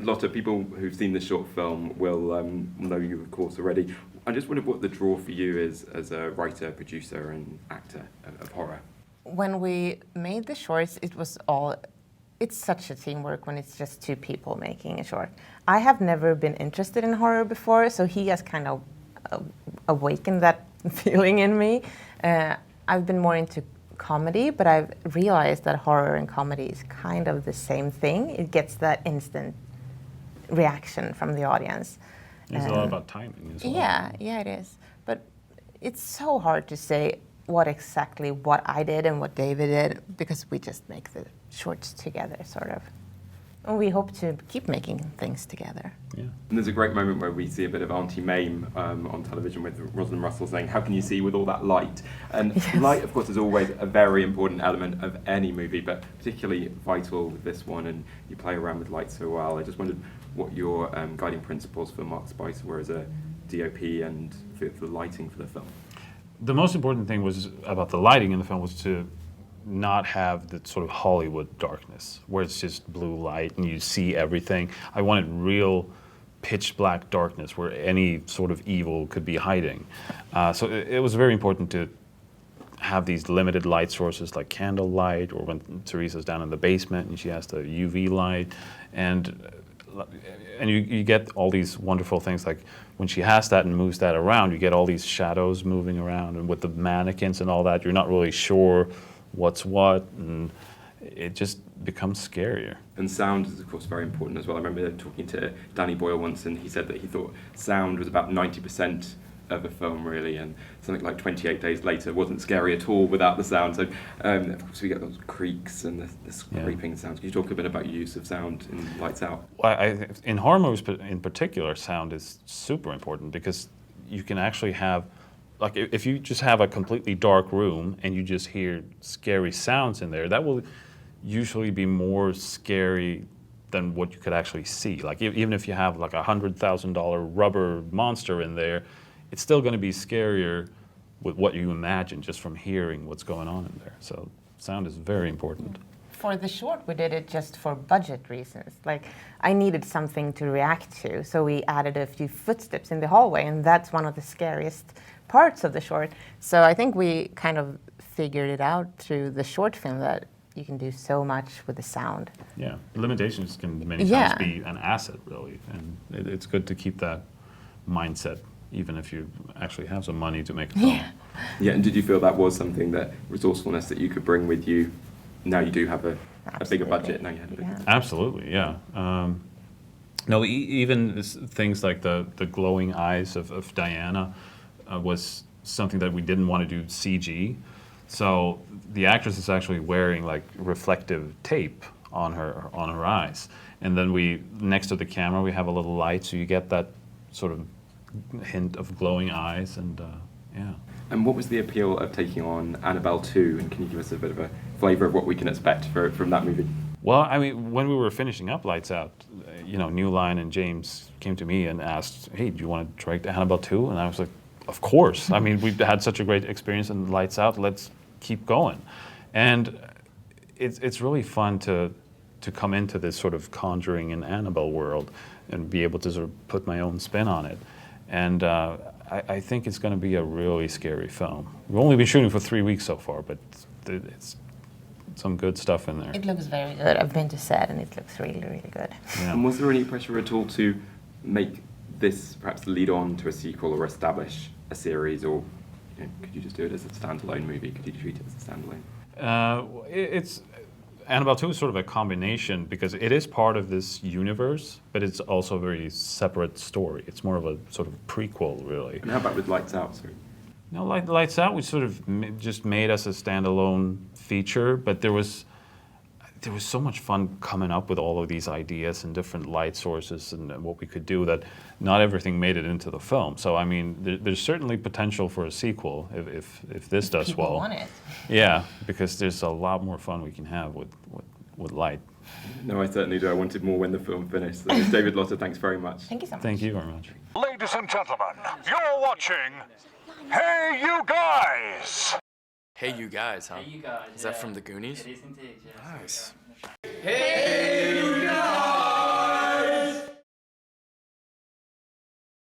Lotta, people who've seen the short film will know you, of course, already. I just wondered what the draw for you is as a writer, producer, and actor of horror. When we made the shorts, it's such a teamwork when it's just two people making a short. I have never been interested in horror before, so he has kind of awakened that feeling in me. I've been more into comedy, but I've realized that horror and comedy is kind of the same thing. It gets that instant reaction from the audience. It's a lot about timing as well. Yeah, it is. But it's so hard to say what I did and what David did, because we just make the shorts together, sort of. And we hope to keep making things together. Yeah. And there's a great moment where we see a bit of Auntie Mame on television with Rosalind Russell saying, "How can you see with all that light?" And yes. Light, of course, is always a very important element of any movie, but particularly vital with this one, and you play around with light so well. I just wondered what your guiding principles for Mark Spicer were as a DOP and for the lighting for the film. The most important thing was about the lighting in the film was to not have the sort of Hollywood darkness where it's just blue light and you see everything. I wanted real pitch black darkness where any sort of evil could be hiding. So it was very important to have these limited light sources like candle light, or when Teresa's down in the basement and she has the UV light, and you get all these wonderful things, like when she has that and moves that around, you get all these shadows moving around, and with the mannequins and all that, you're not really sure what's what, and it just becomes scarier. And sound is, of course, very important as well. I remember talking to Danny Boyle once, and he said that he thought sound was about 90% of a film, really, and something like 28 Days Later wasn't scary at all without the sound. So, of course, we get those creaks and the scraping sounds. Can you talk a bit about use of sound in Lights Out? Well, in horror movies in particular, sound is super important, because you can actually have, like, if you just have a completely dark room and you just hear scary sounds in there, that will usually be more scary than what you could actually see. Like, even if you have like a $100,000 rubber monster in there, it's still going to be scarier with what you imagine just from hearing what's going on in there. So sound is very important. For the short, we did it just for budget reasons. Like, I needed something to react to, so we added a few footsteps in the hallway, and that's one of the scariest parts of the short. So I think we kind of figured it out through the short film that you can do so much with the sound. Yeah, limitations can many times be an asset, really, and it's good to keep that mindset, even if you actually have some money to make a film. Yeah, and did you feel that was something, that resourcefulness that you could bring with you? Now you do have a bigger budget. Now you had a bigger. Absolutely, yeah. No, even things like the glowing eyes of Diana was something that we didn't want to do CG. So the actress is actually wearing like reflective tape on her eyes, and then next to the camera we have a little light, so you get that sort of hint of glowing eyes, and yeah. And what was the appeal of taking on Annabelle 2, and can you give us a bit of a flavour of what we can expect from that movie? Well, I mean, when we were finishing up Lights Out, New Line and James came to me and asked, "Hey, do you want to direct Annabelle 2?" And I was like, "Of course." I mean, we've had such a great experience in Lights Out, let's keep going. And it's really fun to come into this sort of Conjuring and Annabelle world and be able to sort of put my own spin on it. And I think it's going to be a really scary film. We've only been shooting for 3 weeks so far, but it's some good stuff in there. It looks very good. I've been to set, and it looks really, really good. Yeah. And was there any pressure at all to make this perhaps lead on to a sequel or establish a series, or could you just do it as a standalone movie? Could you treat it as a standalone? Annabelle 2 is sort of a combination, because it is part of this universe, but it's also a very separate story. It's more of a sort of prequel, really. And how about with Lights Out? Sorry. No, Lights Out, we sort of just made us a standalone feature, but there was so much fun coming up with all of these ideas and different light sources and what we could do, that not everything made it into the film. So, I mean, there's certainly potential for a sequel if this does People well. want it. Yeah, because there's a lot more fun we can have with light. No, I certainly do. I wanted more when the film finished. So, David Lotta, thanks very much. Thank you so much. Thank you very much. Ladies and gentlemen, you're watching Hey You Guys! Hey You Guys, huh? Hey You Guys. Is that from the Goonies? It is indeed, yes. Nice. Hey You Guys!